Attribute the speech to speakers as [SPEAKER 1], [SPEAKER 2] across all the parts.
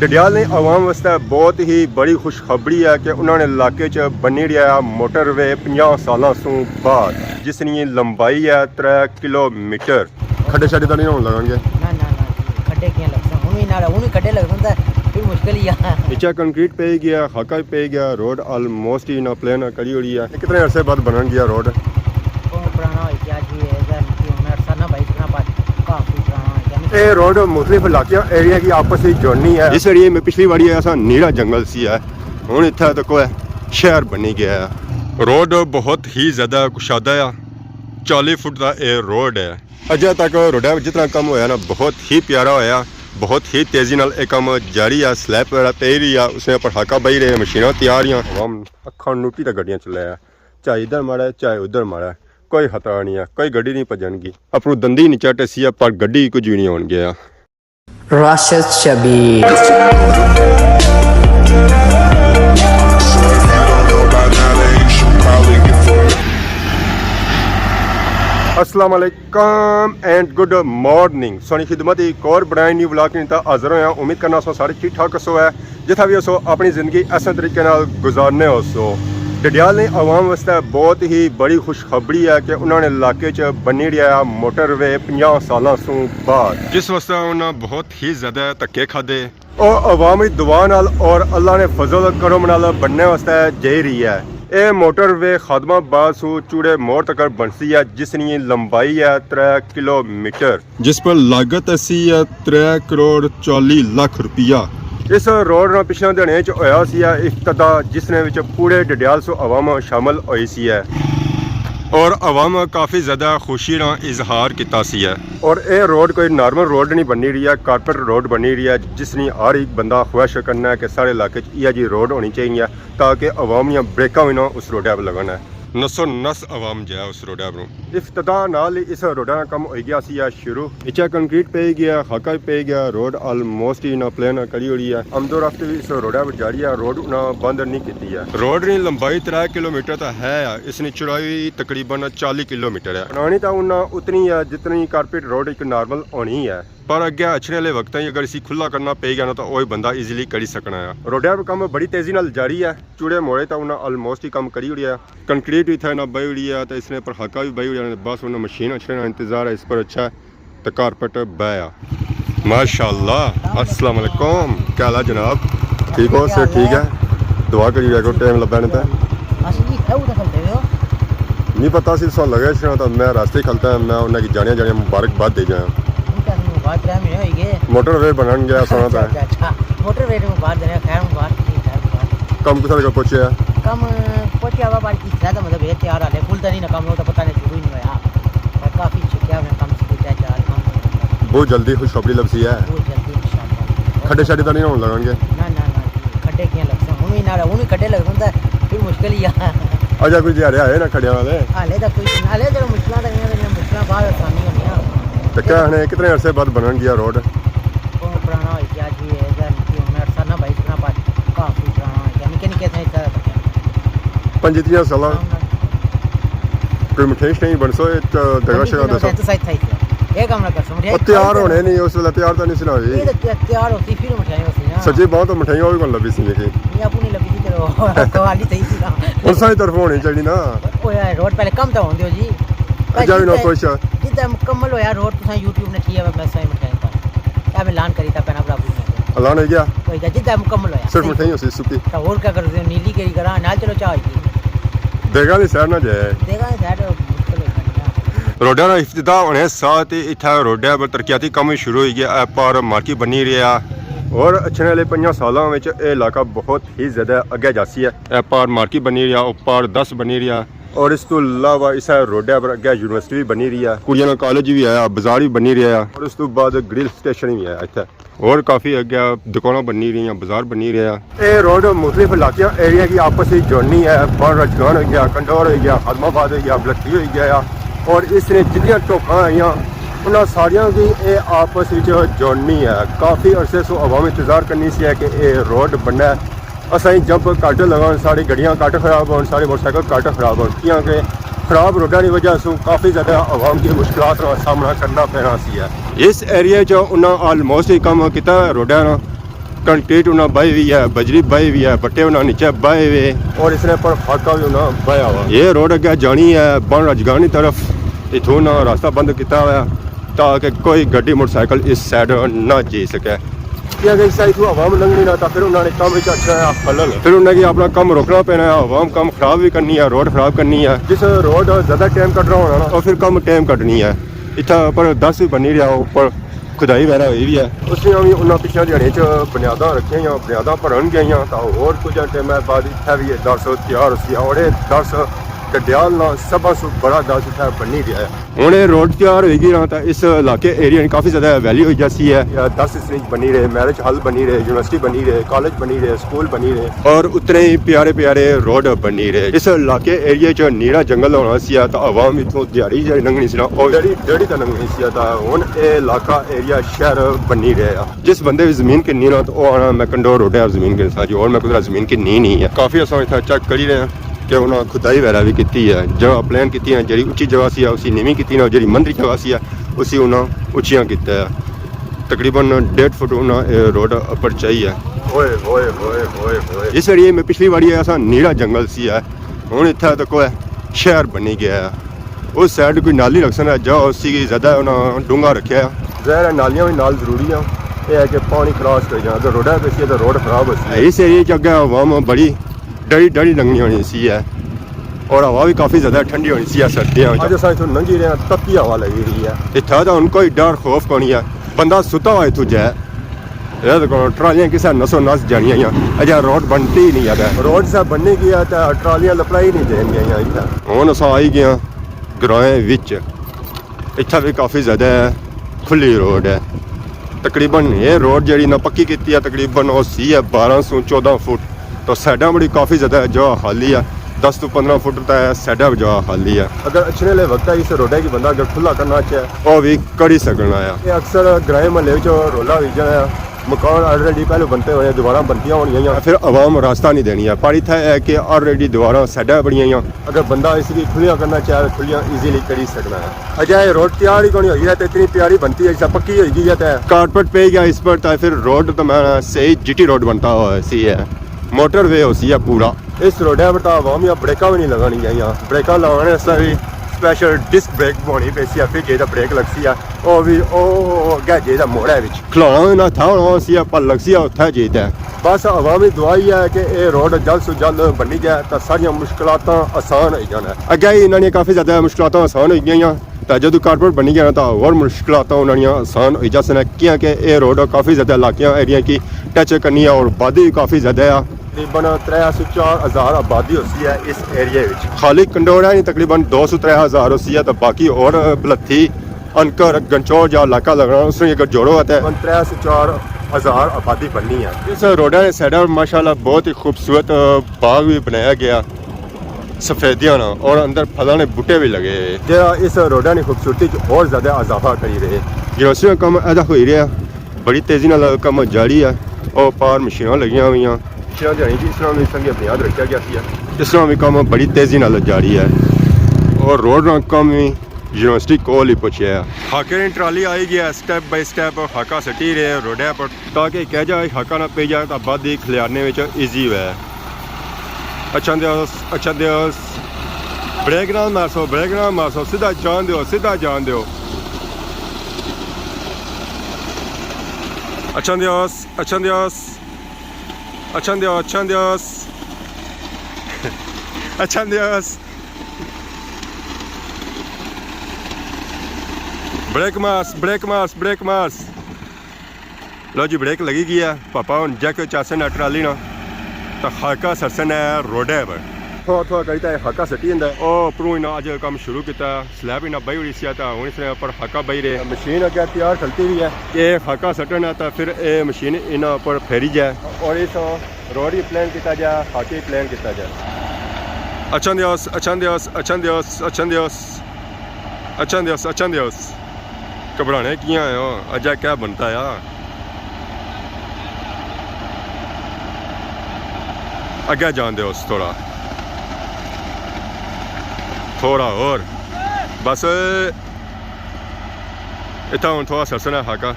[SPEAKER 1] ਡਡਿਆਲ ਨੇ ਆਵਾਮ ਵਾਸਤੇ ਬਹੁਤ ਹੀ ਬੜੀ ਖੁਸ਼ਖਬਰੀ ਹੈ ਕਿ ਉਹਨਾਂ ਨੇ ਇਲਾਕੇ 'ਚ ਬਣੀ ਰਿਹਾ ਮੋਟਰਵੇ 50 ਸਾਲਾਂ ਤੋਂ ਬਾਅਦ ਜਿਸ ਦੀ ਲੰਬਾਈ ਹੈ 3 ਕਿਲੋਮੀਟਰ। ਖੱਡੇ ਛੱਡੇ ਤਾਂ ਨਹੀਂ ਹੋਣ ਲੱਗਣਗੇ
[SPEAKER 2] ਨਾ ਖੱਡੇ ਕਿਉਂ ਲੱਗਦਾ ਹੁਣ ਵੀ ਖੱਡੇ ਲੱਗਦਾ ਫਿਰ ਮੁਸ਼ਕਿਲ ਹੀ ਆ।
[SPEAKER 1] नीचे कंक्रीट पे गया, खाका पे गया, रोड ऑलमोस्ट ही ना प्लेन कड़ी हुई है। कितने अरसे बाद बन गया रोड?
[SPEAKER 2] पुराना हो गया जी, अरसा ना भाई इतना बात काफी पुराना
[SPEAKER 1] ये रोड मुख्तलिफ इलाके एरिया की आपस में जोड़नी है। इस एरिया में पिछली बारी ऐसा नीला जंगल सी है, हुण इत्थे तो कोई शहर बनी गया है। रोड बहुत ही ज़्यादा कुशादा है, 40 फुट का ये रोड है। अजे तक रोड जितना कम होया ना बहुत ही प्यारा होया, बहुत ही तेजी नाल एक काम जारी है। स्लैब वगैरह पे रही है, उसने पटाखा बही रहे, मशीना तैयार हैं। हम अखा नूटी तक गड्डियां चले है, चाहे इधर मारा है चाहे उधर मारा है, कोई खतरा नहीं है, कोई गड्डी नहीं भजनगी। अपनू दंदी नहीं चट सी है पर गड्डी कुछ भी नहीं होन गया।
[SPEAKER 2] राशिद शबीर
[SPEAKER 1] अस्सलाम वालेकुम एंड गुड मॉर्निंग। सोनी खिदमत एक और ब्रांड न्यू व्लॉग के हाजिर होया। उम्मीद करना सो सारे ठीक ठाक सो है, जिथा भी सो अपनी ज़िंदगी ऐसे तरीके नाल गुजारने हो सो। डडियाल ने आवाम वास्ते बहुत ही बड़ी खुशखबरी है कि उन्होंने इलाके च बनी रहा मोटरवे 50 सालों तो बाद जिस वास्ते उन्होंने बहुत ही ज़्यादा धक्के खाधे और अवामी दुआ नाल और अल्लाह ने फजल करम नाल बनने वास्ते जा रही है। ये मोटरवे खादमाबाद सो चूड़े मोड़ तक बनसी है, जिसकी लंबाई है 3 किलोमीटर, जिस पर लागत ऐसी है 3 करोड़ 40 लाख रुपया। इस रोड ना पिछले दिनों च होया सी इफ्तिताह, जिसने विच पूरे डडियाल सो अवाम शामिल हुई सी है और अवाम काफ़ी ज़्यादा खुशी ना इजहार किया सी है। और ये रोड कोई नॉर्मल रोड नहीं बनी रही है, कारपेट रोड बनी रही है, जिसने हर एक बंदा ख्वाहिश करना है कि सारे इलाके यह जी रोड होनी चाहिए ताकि अवाम या ब्रेका भी ना उस रोड पर लगना है। नसो नस आवाम जाए उस रोड पर। इफ्तिताह नाल इस रोड का कम हो गया सी शुरू। नीचे कंक्रीट पे गया, खाका पे गया, रोड ऑलमोस्ट ही ना प्लेन कड़ी हुई है। आमदो रफ्त भी इस रोड पर जारी है, रोड ना बंद नहीं की है। रोड की लंबाई 3 किलोमीटर तो है, इसकी चौड़ाई तकरीबन 40 किलोमीटर है। बनानी तो उन्हें उतनी है जितनी कारपेट रोड एक नॉर्मल होनी है, पर अगे अच्छे वाले वक्त ही अगर इसी खुला करना पेगा ना तो वही बंदा इजीली करी सकना है। रोड पर काम बड़ी तेजी नाल जारी है, चूड़े मोड़े तो उन्हें ऑलमोस्ट ही काम करी हुई है। कंक्रीट भी था ना बही हुई है, तो इसने पर हाका भी बही हुई है, बस उन्हें मशीन अच्छे ना इंतजार है इस पर। अच्छा तो कारपेट बया माशाल्लाह। अस्सलाम वालेकुम, क्या हाल है जनाब? ठीक हो? से ठीक है, दुआ करी रखो टाइम लब्बा नहीं था नहीं पता सी सो लगे तो मैं रास्ते खलता है, मैं उन्हें जानिया जानिया मुबारकबाद दे जाए। मोटरवे बनन गया सोना था
[SPEAKER 2] मोटरवे में बात देना खैर बात
[SPEAKER 1] कम कुछ का पहुंचे
[SPEAKER 2] कम पहुंचे हवा बात की ज्यादा मतलब है तैयार आले फुल नहीं ना कम हो तो पता नहीं शुरू ही नहीं होया, पर काफी छुट्टियां में कम से कुछ चार कम
[SPEAKER 1] बहुत जल्दी खुशखबरी लबसी है।
[SPEAKER 2] बहुत जल्दी इंशाल्लाह।
[SPEAKER 1] खड्डे छड्डे तो नहीं होने लगेंगे
[SPEAKER 2] ना खड्डे क्यों लगता हुण भी खड्डे लगदा फिर मुश्किल ही आ।
[SPEAKER 1] अजा कोई जा रहा है ना खड्डियां वाले
[SPEAKER 2] हाले तो कोई हाले जरा मुश्किलां बाद आसानी होनी है।
[SPEAKER 1] तो क्या है कितने अरसे बाद बनन गया रोड?
[SPEAKER 2] पुराना हो गया जी, अरसा ना भाई इतना बात काफी पुराना है, निके
[SPEAKER 1] पंजीतियां साल कोई मिठाई नहीं बन सो जगह शगह दसो
[SPEAKER 2] तो सही था ये काम ना कर सो
[SPEAKER 1] मिठाई तैयार होने नहीं उस वेले तैयार तो नहीं सुना हुई
[SPEAKER 2] ये तो तैयार होती फिर मिठाई होती ना
[SPEAKER 1] सच्ची बात तो मिठाइयां भी कौन लबी सी कि
[SPEAKER 2] ये अपनी लबी थी चलो कवाली सही थी ना
[SPEAKER 1] उस सारी तरफ होनी चाहिए ना।
[SPEAKER 2] ओ यार रोड पहले कम तो होंदे हो जी
[SPEAKER 1] अजा भी ना कुछ
[SPEAKER 2] जितना मुकम्मल हो यार रोड तो YouTube ने किया मैं सही मिठाई का क्या मैं लान करी था पहना बड़ा बुझना
[SPEAKER 1] ऐलान हो गया
[SPEAKER 2] कोई जितना मुकम्मल हो यार
[SPEAKER 1] सिर्फ मिठाई हो सी सुकी
[SPEAKER 2] तो और क्या कर दे नीली करी करा ना चलो चाय की
[SPEAKER 1] देगा नहीं शहर ना जाए
[SPEAKER 2] देगा नहीं
[SPEAKER 1] रोडा का इफ्तिताह होने साथ ही इतना रोडा पर तरक्याती कम ही शुरू हो गया पर मार्की बनी रहा और अच्छे वाले 50 सालों में यह इलाका बहुत ही ज़्यादा अगे जासी है। पार मार्की बनी रहा, ऊपर 10 बनी रहा और इस तो अलावा इस रोडा पर अगे यूनिवर्सिटी भी बनी रही है, कुड़ियां कॉलेज भी है, बाजार भी बनी रहा और उस तो बाद ग्रिल स्टेशन भी है इतना और काफ़ी अगे दुकानें बनी रही हैं, बाजार बनी रहा। ये रोड मुख्तलिफ इलाके एरिया की आपस में जोड़नी है, पर रजगान हो गया, कंडौर हो गया, खादमाबाद हो गया, बलखी हो गया और इसने जितनी टोखा आई उन्होंने सारिया की ये आपस में जोड़नी है। काफ़ी अरसे सो अवाम इंतजार करनी सी है कि ये रोड बनना है। असाई जंप कट लगा, सारी गड्डियां कट खराब हो, सारे मोटरसाइकिल कट खराब हो, क्योंकि खराब रोडा की वजह से काफ़ी ज़्यादा आवाम की मुश्किलात का सामना करना पैना सी है। इस एरिया उन्हें ऑलमोस्ट ही कम किया रोडा कंक्रीट उन्हें बाई हुई है, बजरी बाई हुई है, पट्टे उन्हें नीचे बाए हुए और इसने पर फाका भी उन्हें बाया हुआ। ये रोड अगे जानी है बन राजगानी तरफ, इथों ना रास्ता बंद किया हुआ ताकि कोई गड्डी मोटरसाइकिल इस साइड ना जी सके। इस साइड आवाम लंघनी ना, फिर उन्होंने काम अच्छा खलल, फिर उन्हें अपना काम रोकना पैना है, आवाम काम खराब भी करनी है, रोड खराब करनी है। जिस रोड ज़्यादा टाइम कट रहा होना ना और फिर कम टाइम कटनी है। इतना पर 10 भी बनी रहा ऊपर खुदाई वगैरह हुई भी है, उसने भी उन्होंने पिछले दिहाड़े च बुनियादा रखी हैं, बुनियादा भरन गई तो और कुछ टाइम बाद इतना भी 10 तैयार हो और 10 गड्डियाल ना सब बड़ा 10 इतना बनी रहा है। हूँ रोड तैयार होगी ना तो इस इलाके एरिया काफ़ी ज़्यादा वैल्यू हो जाती है। 10 स्ट्रीट बनी रहे, मैरिज हॉल बनी रहे, यूनिवर्सिटी बनी रहे, कॉलेज बनी रहे, स्कूल बनी रहे और उतने ही प्यारे प्यारे रोड बनी रहे। इस इलाके एरिया च नीरा जंगल होना सी तो आवाम इतों दिहाड़ी जी लंघनी सी डेढ़ी तो लंघनी सी तो हूँ ये इलाका एरिया शहर बनी रहा। जिस बंदे की जमीन किन्नी ना तो वह आना मैं कंडोर रोड जमीन के साथ और मैं कुछ जमीन किन्नी नहीं है। काफ़ी असा इतना चेक करी रहे हैं कि उन्होंने खुदाई वगैरह भी की है, जगह प्लान की है, जी उच्ची जगह सी उसी नीवी की ना, जी मंदी जगह सी उसी उन्हें उच्चियाँ की है। तकरीबन 1.5 फुट उन्हें रोड अपर चाहिए। ओए ओए ओए ओए ओए इस एरिए में पिछली बारी ऐसा नीरा जंगल सी है, हूँ इतना तो कोई शहर बनी गया है। उस साइड कोई नाली रखसन है जहाँ उसी ज़्यादा उन्हें डूंगा रखे है। ज़ाहिर है नालियाँ भी नाल जरूरी हैं, यह है कि पानी क्रॉस कर जाए, अगर रोड पे तो रोड खराब हो। इस एरिए अगे आवाम बड़ी डरी डरी लंघनी होनी सी है और हवा भी काफ़ी ज़्यादा ठंडी होनी सी है सर्दियों। अज अस इतों लंघी रहे हैं, तपी हवा लगी रही है। इतना तो उनको ही डर खौफ कोनी है, बंदा सुता हुआ इतों जाए ट्रालियाँ किसा नसो नस जानिया अजा रोड बनती ही नहीं है। रोड से बनने की है तो ट्रालियाँ लपड़ा ही नहीं देनिया। इतना हूँ अस आई गए ग्राएं विच, इतना भी काफ़ी ज़्यादा खुली रोड है। तकरीबन ये रोड जी ना पक्की की है तकरीबन वो सी है 1214 फुट, तो साइडा बड़ी काफ़ी ज़्यादा जगह खाली है, 10 तो 15 फुट तक साइडा भी जगह खाली है। अगर अच्छे वाले वक्त है इस रोड की बंदा अगर खुला करना चाहे वो भी करी सकना है। ये अक्सर ग्राएं महल्ले रोला हुई जाए, मकान ऑलरेडी पहले बनते हुए दोबारा बनतियाँ होनी, फिर आवाम रास्ता नहीं देनी है। पर इतना है कि ऑलरेडी दोबारा साइडा बनी, अगर बंदा इसकी खुलियाँ करना चाहे खुलियाँ ईजीली करी सकना है। अजय रोड तैयार ही कौन हुई है तो इतनी प्यारी बनती है, पक्की होगी है तो कारपेट पे गया इस पर, तो फिर रोड तो मैं सही जीटी रोड बनता हुआ सी है, मोटर वे होती है पूरा। इस रोड पर तो आवाम या ब्रेक भी नहीं लगानी चाहिए, ब्रेक लगाने भी स्पेशल डिस्क ब्रेक होनी पैसी है, फिर जेदा ब्रेक लगती है वो भी अगे जेदा मोड़ा खिलाना ना था पर लगती है उत्थे जेदा। बस आवामी दुआ ही है कि ये रोड जल्द से जल्द बनी जाए तो सारिया मुश्किलात आसान हो जाना। अगे ही इन्होंने काफ़ी ज़्यादा मुश्किलात आसान हो गई, तो जो कारपोरेट बनी गया तो और मुश्किलात उन्होंने आसान हो जासन, क्योंकि ये रोड काफ़ी ज़्यादा इलाकों एरिया की टच करनी है और आबादी भी काफ़ी ज़्यादा है। तकरीबन 3 से 4 हज़ार आबादी होती है इस एरिया में। खाली कंडोर है तकरीबन 2 से 3 हज़ार होती है, तो बाकी और बलथी अनकर गंचौर जहाँ इलाका लगना उसमें अगर जोड़ो होता है 3 से 4 हज़ार आबादी बननी है। इस रोड के साइड माशाल्लाह बहुत ही खूबसूरत बाग भी बनाया गया सफेदियां ना, और अंदर फलाने बूटे भी लगे जो इस रोड की खूबसूरती और ज़्यादा इजाफा करी रहे। यूनिवर्सिटी का कम अदा हो रहा, बड़ी तेज़ी नाल कम जारी है और पार मशीन लगी हुई जानी कि इस तरह भी संगे बुनियाद रखा गया है। इस तरह भी काम बड़ी तेज़ी नाल जारी है और रोड का कम भी यूनिवर्सिटी कोल ही पहुँचा है। हाके ट्राली आई गया स्टैप बाय स्टैप हाका सटी रहे रोड पर ताकि कह जाए हाका ना पे जाए तो आबादी खिलाने में ईजी है। अच्छा दिवस ब्रेक ना मारसो सीधा जान दो अच्छा दिवस ब्रेक मार्स लो जी ब्रेक लगी गई है। पापा हूँ जैक चासन ट्राली ना तो हाका सरसन है रोडे पर थोड़ा करता है हाका सटी जाता है। उपरों इन्हें अज काम शुरू किया, स्लैब इन्हें बही हुई सी तो हूँ इसने उपर हाका बही रहे। मशीन अगर तैयार चलती भी है, ये हाका सटन है तो फिर ये मशीन इन्हें उपर फेरी जाए और इस रोड ही प्लान किया जाए, हाके प्लान किया जाए। अच्छा दिवस घबराने किया है अजा क्या बनता है। अगे जान दो थोड़ा और बस इतना हूँ थोड़ा सरसन है हाका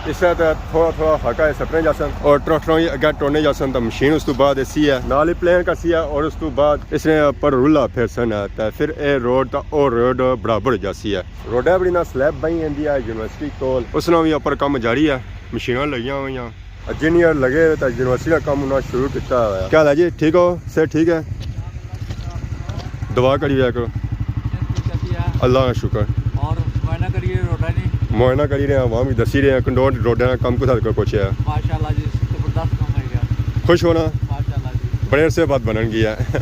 [SPEAKER 1] اس طرح تھوڑا تھوڑا ہکا سپنے جاسن اور ٹریکٹروں ہی اگر ٹوڑنے جاسن تو مشین اس تو بعد اسی ہے نال ہی پلین کا سی ہے اور اس تو بعد اس نے پر رولا پھر سن ہے تو پھر اے روڈ تو او روڈ برابر جاسی ہے روڈ ہے بڑی نہ سلیب بہی اندی ہے یونیورسٹی کول اس نے بھی اوپر کام جاری ہے مشیناں لگیاں ہوئی ہیں انجینئر لگے ہوئے تو یونیورسٹی کا کام انہوں نے شروع کیا ہوا ہے کیا ہے جی ٹھیک ہو سر ٹھیک ہے دعا کری کرو اللہ کا شکر
[SPEAKER 3] اور معائنہ کریے روڈا نہیں
[SPEAKER 1] معائنہ کری رہے ہیں عوام بھی دسی رہے ہیں کنڈور روڈا کام کو ساتھ پہنچے ہیں
[SPEAKER 3] ماشاءاللہ جی زبردست کام ہے گیا
[SPEAKER 1] خوش ہونا
[SPEAKER 3] ماشاءاللہ جی
[SPEAKER 1] بڑے عرصے بعد بنن گیا ہے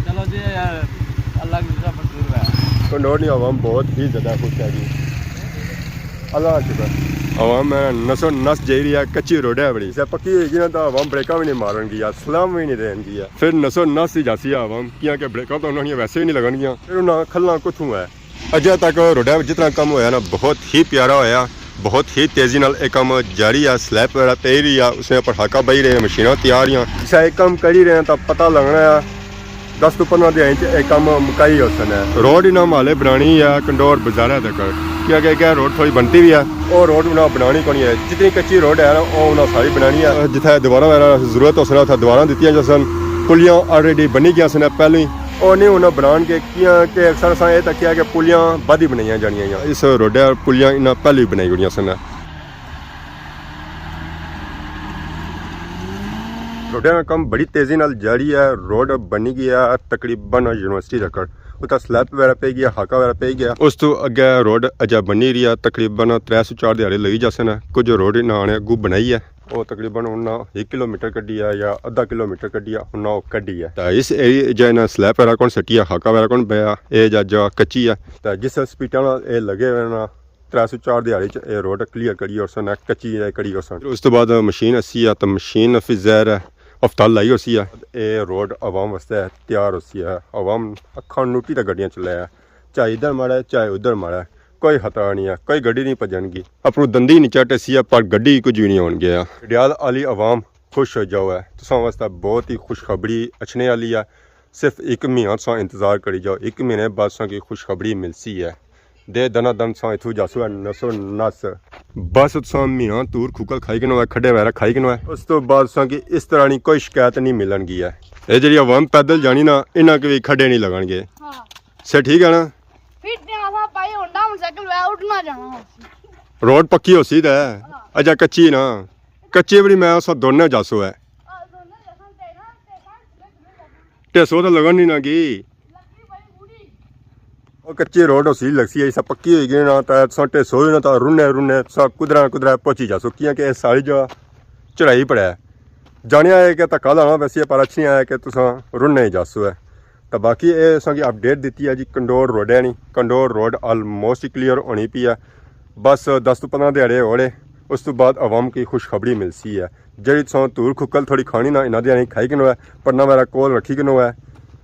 [SPEAKER 3] چلو جی اللہ کی رضا منظور ہے
[SPEAKER 1] کنڈور نہیں عوام بہت ہی زیادہ خوش ہے جی اللہ کا شکر عوام میں نسو نس جائی رہی ہے کچی روڈ ہے بڑی پکی ہوئی گی نا تو عوام بریکاں بھی نہیں مارن گیا سلام بھی نہیں دین گیا پھر نسو نس ہی جاسی ہے عوام کیا کہ بریکاں تو انہوں نے ویسے ہی نہیں لگن گیا پھر انہوں کھلنا کتوں ہے اجے تک روڈ جتنا کم ہویا نا بہت ہی پیارا ہویا بہت ہی تیزی نال ایک کام جاری ہے سلیب وغیرہ پی رہی ہے اس نے پٹاکا بہی رہے ہیں مشیناں تیار ہیں جسے ایک کام کری رہے ہیں تو پتہ لگنا ہے 10 to 15 دن ایک کام مکائی ہو سن ہے روڈ ہی نہ مالے بنانی ہے کنڈور بازار تک کیا کہ روڈ تھوڑی بنتی بھی ہے اور روڈ انہیں بنانی کونی ہے جتنی کچی روڈ ہے نا وہ انہیں ساری بنانی ہے جتنے دوبارہ وغیرہ ضرورت ہو سنا اتنے دوبارہ دیتی جسن پلیاں آلریڈی بنی گیا سن پہلے ہی اور نہیں انہیں بنان کے کیا کہ اکثر اساں یہ تکیا کہ پلیاں بعد ہی بنائی جانیاں اس روڈ پلیاں انہیں پہلے ہی بنائی گڑیاں سن روڈ کا کام بڑی تیزی نال جاری ہے روڈ بنی گیا تقریباً یونیورسٹی تک اتنا سلیب وغیرہ پہ گیا ہاکا وغیرہ پہ گیا اس تو اگے روڈ اجا بنی رہی ہے تقریباً 304 دیہڑے لگی جاسن کچھ روڈ نہ آنے اگو بنائی ہے وہ تقریباً انہیں 1 کلومیٹر کڈی ہے یا آدھا کلومیٹر کڈی ہے انہیں وہ کڈی ہے تو اس ایریے جا انہیں سلیب وغیرہ کون سٹی ہے ہاکا وغیرہ کون پیا یہ جا کچی ہے تو جس سپیڈ یہ لگے ہوئے نا 304 دیہڑی یہ روڈ کلیئر کری اور سن کچی کڑی اور سن اس تو بعد مشین اسی ہے تو مشین فی زہر ہے ہفتال لائی ہو سی ہے یہ روڈ عوام واسطے تیار ہو سی ہے عوام اکھان نوٹی تک گڈیاں چلایا چاہے ادھر مارا ہے چاہے ادھر مارا ہے کوئی خطرہ نہیں ہے کوئی گڈی نہیں پجن گی اپنی دندی نہیں چاٹے سی ہے پر گڈی کچھ بھی نہیں ہون گیا ڈیال والی عوام خوش ہو جاؤ ہے تساں واسطے بہت ہی خوشخبری اچھنے والی ہے صرف 1 مہینہ تساں انتظار کری جاؤ 1 مہینے بعد تساں کی خوشخبری ملسی ہے دے دنا دن تساں اتھوں جاسو ہے نسو نس بس تساں مہینہ تور کھوکل کھائی کنو ہے کھڈے وغیرہ کھائی کنو ہے اس تو بعد تساں کی اس طرح نہیں کوئی شکایت نہیں ملن گی ہے یہ جڑی عوام پیدل جانی نا انہاں کے بھی کھڈے نہیں لگن گے سے ٹھیک ہے نا روڈ پکی ہو سی تے اجا کچی نا کچی بڑی میں اس دونوں جاسو ہے ٹیسو تو لگن نہیں نا گی وہ کچی روڈ اسی لگسی ہے سب پکی ہوئی گئی نا تو ٹیسو ہی نا تو رونے سب قدرا پہنچی جاسو کیا کہ ساری جگہ چڑھائی پڑا ہے جانیا ہے کہ دھکا لانا ویسے پر اچھی ہے کہ تساں رونے ہی جاسو ہے تو باقی یہ اساں کی اپڈیٹ دیتی ہے جی کنڈور روڈ ہے نہیں کنڈور روڈ آلموسٹ کلیئر ہونی پی ہے بس 10 to 15 دیہڑے ہوڑے اس تو بعد عوام کی خوشخبری ملسی ہے جی تساں تور کھکل تھوڑی کھانی نہ انہاں نہیں کھائی کنو ہے پر نہ میرا کول رکھی کنو ہے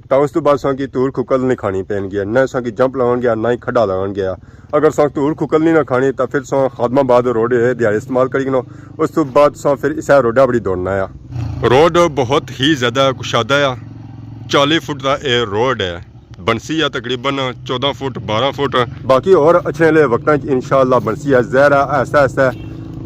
[SPEAKER 1] تو اس تو بعد ساں کی تور کھکل نہیں کھانی پین گیا نہ ساں کی جمپ لگن گیا نہ ہی کھڈا لگن گیا اگر ساں تور کھکل نہیں نہ کھانی تو پھر ساں خادم آباد روڈ دیہڑے استعمال کری کنو اس تو بعد ساں پھر اسے روڈا بڑی دوڑنا ہے روڈ بہت ہی زیادہ کشادہ ہے 40 فٹ کا یہ روڈ ہے بنسی ہے تقریباً 14 فٹ 12 فٹ باقی اور اچھے لے وقتاں انشاءاللہ بنسی ہے زہر ہے ایسا ایسا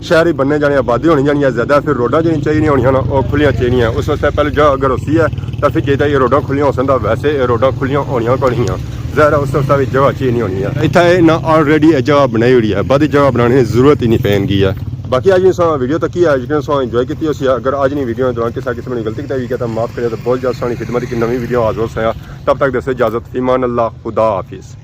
[SPEAKER 1] شہری بننے جانے آبادی ہونی جانی ہے زیادہ پھر روڈاں جنی چاہیے ہونی وہ کھلیاں چاہیے اس واسطے پہلے جگہ اگر اسی ہے تو پھر چاہیے یہ روڈاں کھلیاں ہو سکتا ویسے یہ روڈاں کھلیاں ہونیاں کونیاں زہر ہے اس واسطے بھی جگہ چاہیے نہیں ہونی ہے اتنے نہ آلریڈی یہ جگہ بنائی ہوئی ہے بعد جگہ بنانے کی ضرورت ہی نہیں پین گی ہے باقی آج سا ویڈیو تک ہی ہے جن سو انجوائے کی اسی اگر آج نہیں ویڈیو دوران کسی قسم کی غلطی کی تو معاف کرے تو بہت جلد سانی خدمت کی نئی ویڈیو حاضر ہویا تب تک دسے اجازت فیمان اللہ خدا حافظ